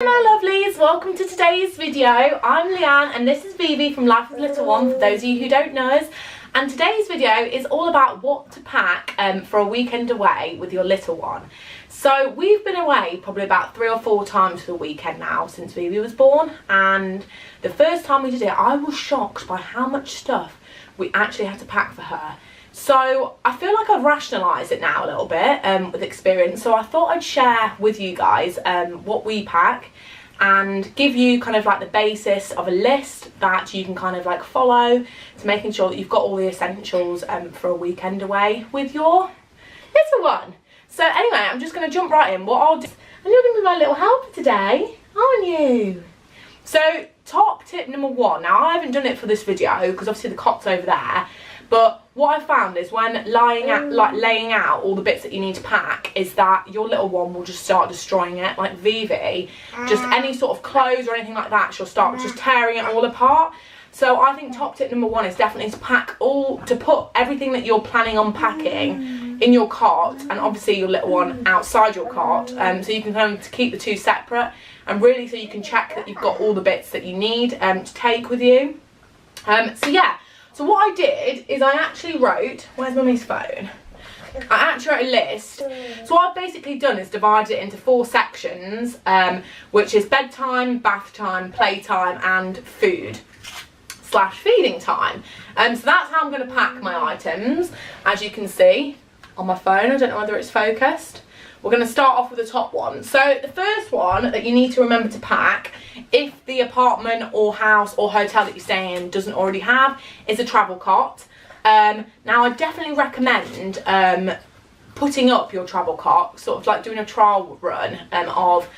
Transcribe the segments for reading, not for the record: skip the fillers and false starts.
Hello lovelies, welcome to today's video. I'm Leanne and this is Vivi from Life with Little One, for those of you who don't know us. And today's video is all about what to pack for a weekend away with your little one. So we've been away probably about 3 or 4 times for the weekend now since Vivi was born, and the first time we did it I was shocked by how much stuff we actually had to pack for her. So I feel like I've rationalised it now a little bit with experience, so I thought I'd share with you guys what we pack and give you kind of like the basis of a list that you can kind of like follow to making sure that you've got all the essentials for a weekend away with your little one. So anyway, I'm just going to jump right in. What I'll do, and you're going to be my little helper today, aren't you? So top tip number 1, now I haven't done it for this video because obviously the cot's over there, but what I found is when laying out all the bits that you need to pack is that your little one will just start destroying it. Like Vivi, just any sort of clothes or anything like that, she'll start just tearing it all apart. So I think top tip number 1 is definitely to put everything that you're planning on packing in your cart, and obviously your little one outside your cart, so you can kind of keep the 2 separate, and really so you can check that you've got all the bits that you need to take with you. So yeah. So what I did is I actually wrote, where's Mummy's phone? I actually wrote a list. So what I've basically done is divided it into 4 sections, which is bedtime, bath time, playtime and food / feeding time. So that's how I'm going to pack my items, as you can see on my phone. I don't know whether it's focused. We're going to start off with the top one. So the first one that you need to remember to pack, if the apartment or house or hotel that you're staying in doesn't already have, is a travel cot. Now I definitely recommend putting up your travel cot, sort of like doing a trial run of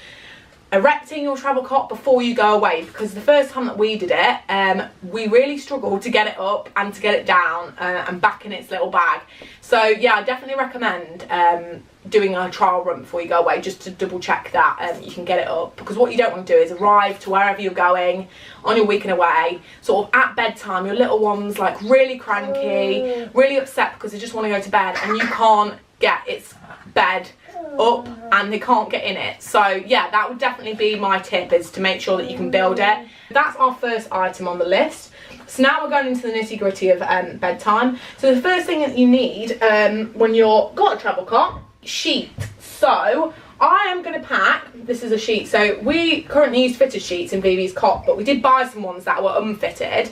erecting your travel cot before you go away, because the first time that we did it we really struggled to get it up and to get it down and back in its little bag. So yeah, I definitely recommend doing a trial run before you go away, just to double check that you can get it up, because what you don't want to do is arrive to wherever you're going on your weekend away sort of at bedtime, your little one's like really cranky, really upset because they just want to go to bed, and you can't get its bed up and they can't get in it. So yeah, that would definitely be my tip, is to make sure that you can build it. That's our first item on the list. So now we're going into the nitty gritty of bedtime. So the first thing that you need when you've got a travel cot, sheet. So I am going to pack, this is a sheet, so we currently use fitted sheets in Vivi's cot, but we did buy some ones that were unfitted,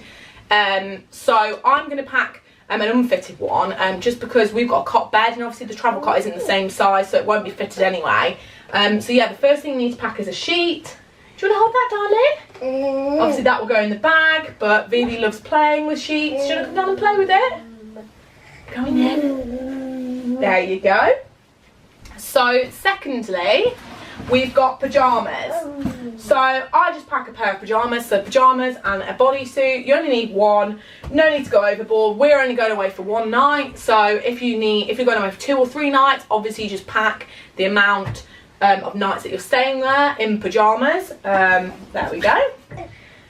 so I'm going to pack an unfitted one, just because we've got a cot bed and obviously the travel cot isn't the same size, so it won't be fitted anyway. So yeah, the first thing you need to pack is a sheet. Do you want to hold that, darling? Obviously that will go in the bag, but Vivi loves playing with sheets. Do you want to come down and play with it? Go in. There you go. So secondly, we've got pyjamas. So I just pack a pair of pyjamas, so pyjamas and a bodysuit. You only need one, no need to go overboard. We're only going away for 1 night, so if you're going away for 2 or 3 nights, obviously you just pack the amount of nights that you're staying there in pyjamas. There we go.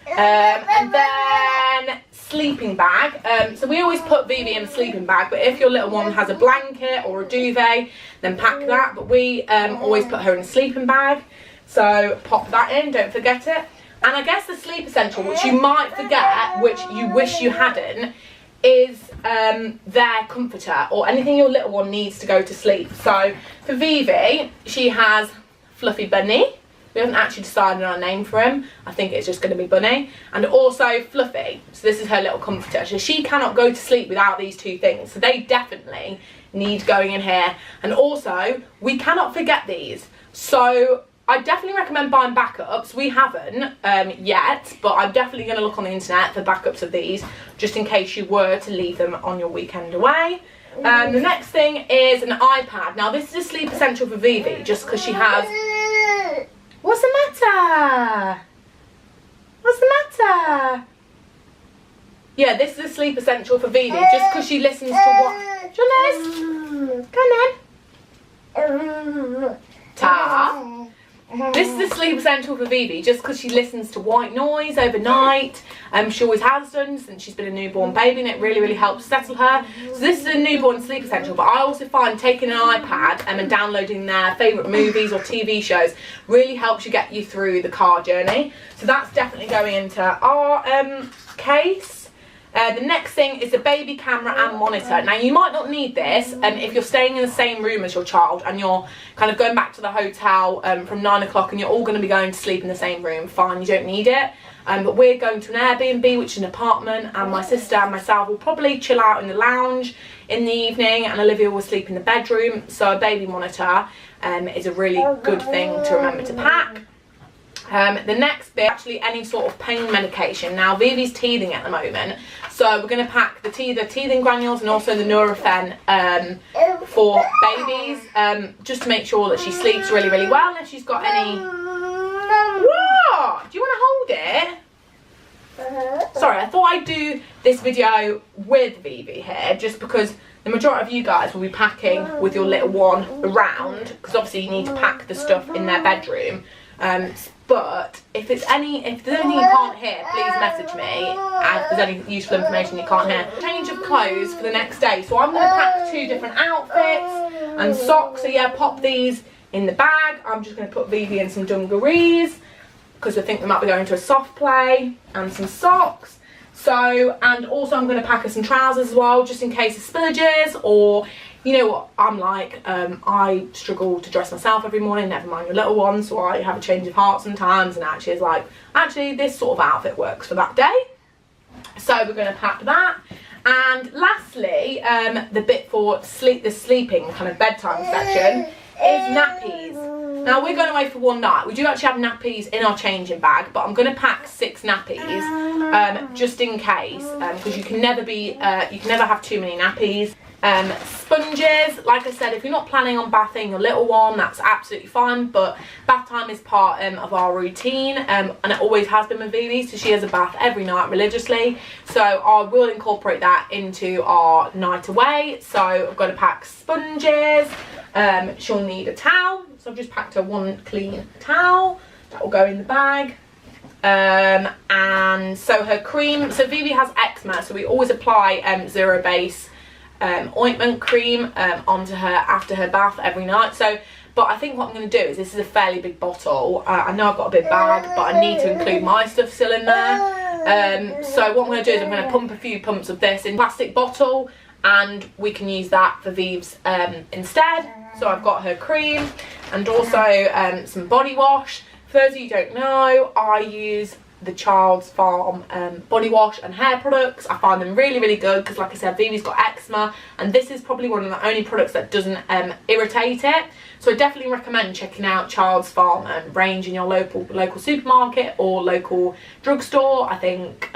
And then sleeping bag. So we always put Vivi in a sleeping bag, but if your little one has a blanket or a duvet, then pack that. But we always put her in a sleeping bag, so pop that in, don't forget it. And I guess the sleep essential, which you might forget, which you wish you hadn't, is their comforter, or anything your little one needs to go to sleep. So for Vivi, she has Fluffy Bunny. We haven't actually decided on a name for him. I think it's just going to be Bunny. And also Fluffy. So this is her little comforter. So she cannot go to sleep without these 2 things. So they definitely need going in here. And also, we cannot forget these. So I definitely recommend buying backups. We haven't yet, but I'm definitely going to look on the internet for backups of these, just in case you were to leave them on your weekend away. The next thing is an iPad. Now this is a sleep essential for Vivi, just because she has... What's the matter? What's the matter? Yeah, this is a sleep essential for Vivi, just because she listens to what... Jonas, come on. Ta. This is a sleep essential for Vivi, just because she listens to white noise overnight. She always has done since she's been a newborn baby, and it really, really helps settle her. So this is a newborn sleep essential, but I also find taking an iPad and downloading their favourite movies or TV shows really helps you get you through the car journey. So that's definitely going into our case. The next thing is the baby camera and monitor. Now you might not need this if you're staying in the same room as your child and you're kind of going back to the hotel from 9 o'clock and you're all going to be going to sleep in the same room. Fine, you don't need it. But we're going to an Airbnb, which is an apartment, and my sister and myself will probably chill out in the lounge in the evening, and Olivia will sleep in the bedroom. So a baby monitor is a really good thing to remember to pack. The next bit, actually any sort of pain medication. Now Vivi's teething at the moment, so we're going to pack the teething granules and also the Nurofen for babies, just to make sure that she sleeps really, really well. And if she's got any... What? Do you want to hold it? Sorry, I thought I'd do this video with Vivi here, just because the majority of you guys will be packing with your little one around, because obviously you need to pack the stuff in their bedroom. But if there's anything you can't hear, please message me if there's any useful information you can't hear. Change of clothes for the next day. So I'm going to pack 2 different outfits and socks. So yeah, pop these in the bag. I'm just going to put Vivi in some dungarees because I think we might be going to a soft play, and some socks. So, and also I'm going to pack her some trousers as well, just in case of spillages, or you know what I'm like, I struggle to dress myself every morning, never mind your little one, so I have a change of heart sometimes, and actually it's like, actually this sort of outfit works for that day. So we're going to pack that. And lastly, the bit for the sleeping kind of bedtime section is nappies. Now we're going away for one night. We do actually have nappies in our changing bag, but I'm going to pack 6 nappies just in case, because you can never have too many nappies. Sponges, like I said, if you're not planning on bathing your little one, that's absolutely fine, but bath time is part of our routine, and it always has been with Vivi, so she has a bath every night religiously, so I will incorporate that into our night away. So I've got to pack sponges, she'll need a towel, so I've just packed her 1 clean towel that will go in the bag. And so her cream, so Vivi has eczema, so we always apply Zero Base ointment cream onto her after her bath every night. So, but I think what I'm going to do is, this is a fairly big bottle, I know I've got a big bag, but I need to include my stuff still in there. So what I'm going to do is I'm going to pump a few pumps of this in a plastic bottle, and we can use that for Viv's instead. So I've got her cream and also some body wash. For those of you who don't know, I use the Child's Farm body wash and hair products. I find them really, really good because, like I said, Vivi's got eczema, and this is probably one of the only products that doesn't irritate it. So I definitely recommend checking out Child's Farm range in your local supermarket or local drugstore. I think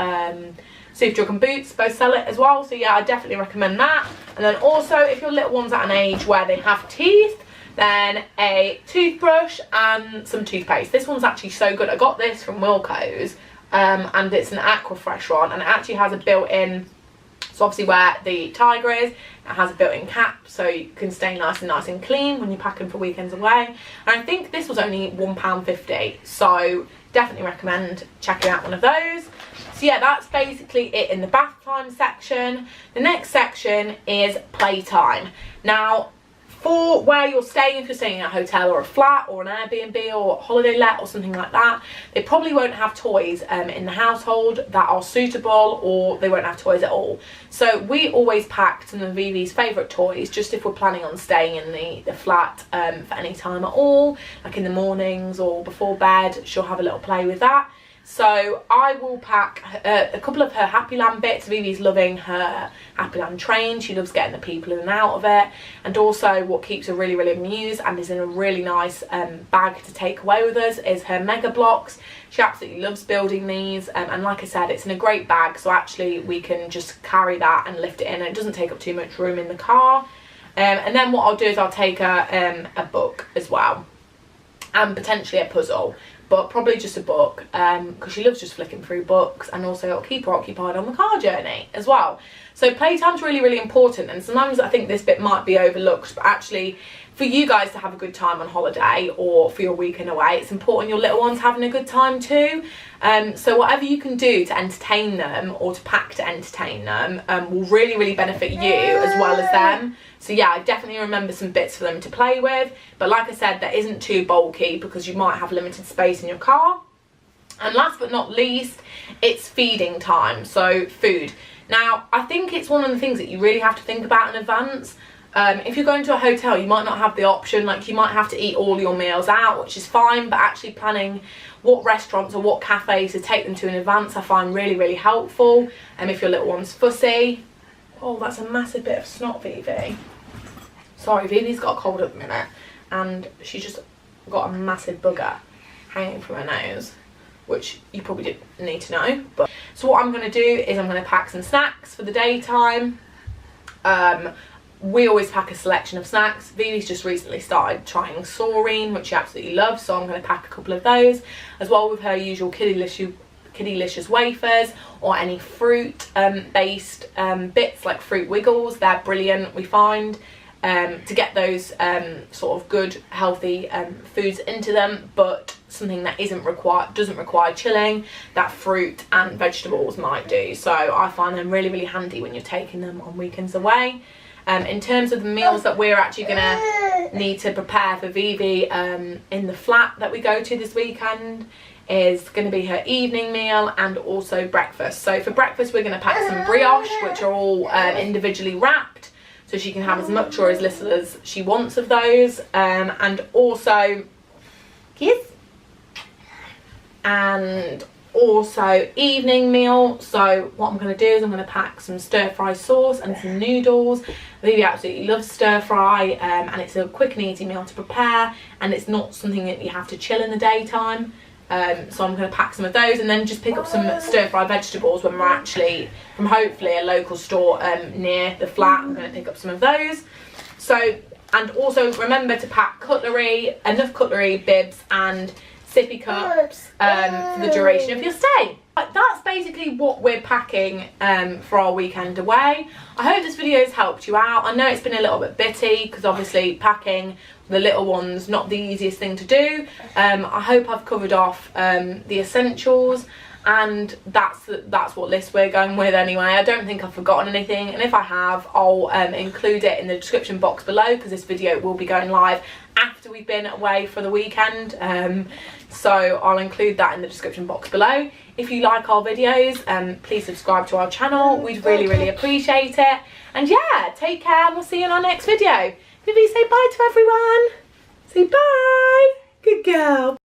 Super Drug and Boots both sell it as well. So yeah, I definitely recommend that. And then also, if your little one's at an age where they have teeth, then a toothbrush and some toothpaste. This one's actually so good. I got this from Wilko's, and it's an aqua fresh one, and it actually has a built-in, so obviously where the tiger is, it has a built-in cap, so you can stay nice and clean when you're packing for weekends away. And I think this was only £1.50, so definitely recommend checking out one of those. So yeah, that's basically it in the bath time section. The next section is playtime. Now, for where you're staying, if you're staying in a hotel or a flat or an Airbnb or holiday let or something like that, they probably won't have toys in the household that are suitable, or they won't have toys at all. So we always pack some of Vivi's favourite toys, just if we're planning on staying in the flat for any time at all, like in the mornings or before bed, she'll have a little play with that. So I will pack a couple of her Happy Land bits. Vivi's loving her Happy Land train. She loves getting the people in and out of it. And also what keeps her really, really amused and is in a really nice bag to take away with us is her Mega Blocks. She absolutely loves building these. And like I said, it's in a great bag. So actually we can just carry that and lift it in. And it doesn't take up too much room in the car. And then what I'll do is I'll take a book as well, and potentially a puzzle. but probably just a book, because she loves just flicking through books, and also it'll keep her occupied on the car journey as well. So playtime's really, really important, and sometimes I think this bit might be overlooked, but actually for you guys to have a good time on holiday or for your weekend away, it's important your little ones having a good time too. So whatever you can do to entertain them or to pack to entertain them will really, really benefit you as well as them. So yeah, I definitely remember some bits for them to play with, but like I said, that isn't too bulky because you might have limited space in your car. And last but not least, it's feeding time, so food. Now, I think it's one of the things that you really have to think about in advance. If you're going to a hotel, you might not have the option, like you might have to eat all your meals out, which is fine, but actually planning what restaurants or what cafes to take them to in advance I find really, really helpful. And if your little one's fussy, oh, that's a massive bit of snot, Vivi. Sorry, Vivi's got a cold at the minute, and she's just got a massive booger hanging from her nose, which you probably didn't need to know. But so what I'm going to do is I'm going to pack some snacks for the daytime. We always pack a selection of snacks. Vivi's just recently started trying Saurine, which she absolutely loves, so I'm going to pack a couple of those, as well with her usual Kiddylicious wafers, or any fruit based bits like Fruit Wiggles. They're brilliant, we find, to get those sort of good healthy foods into them, but something that doesn't require chilling, that fruit and vegetables might do. So I find them really, really handy when you're taking them on weekends away. In terms of the meals that we're actually going to need to prepare for Vivi in the flat that we go to this weekend is going to be her evening meal and also breakfast. So for breakfast we're going to pack some brioche, which are all individually wrapped, so she can have as much or as little as she wants of those, and also evening meal. So what I'm going to do is I'm going to pack some stir fry sauce and some noodles. Vivi absolutely loves stir fry, and it's a quick and easy meal to prepare, and it's not something that you have to chill in the daytime. So I'm going to pack some of those, and then just pick up some stir fry vegetables when we're actually from hopefully a local store near the flat. I'm going to pick up some of those. So, and also remember to pack cutlery, enough cutlery, bibs and sippy cups for the duration of your stay. But that's basically what we're packing for our weekend away. I hope this video has helped you out. I know it's been a little bit bitty because obviously packing the little ones not the easiest thing to do. I hope I've covered off the essentials, and that's what list we're going with anyway. I don't think I've forgotten anything, and if I have, I'll include it in the description box below, because this video will be going live after we've been away for the weekend, so I'll include that in the description box below. If you like our videos, please subscribe to our channel. We'd really, really appreciate it. And yeah, take care, and we'll see you in our next video. Vivi, say bye to everyone. Say bye. Good girl.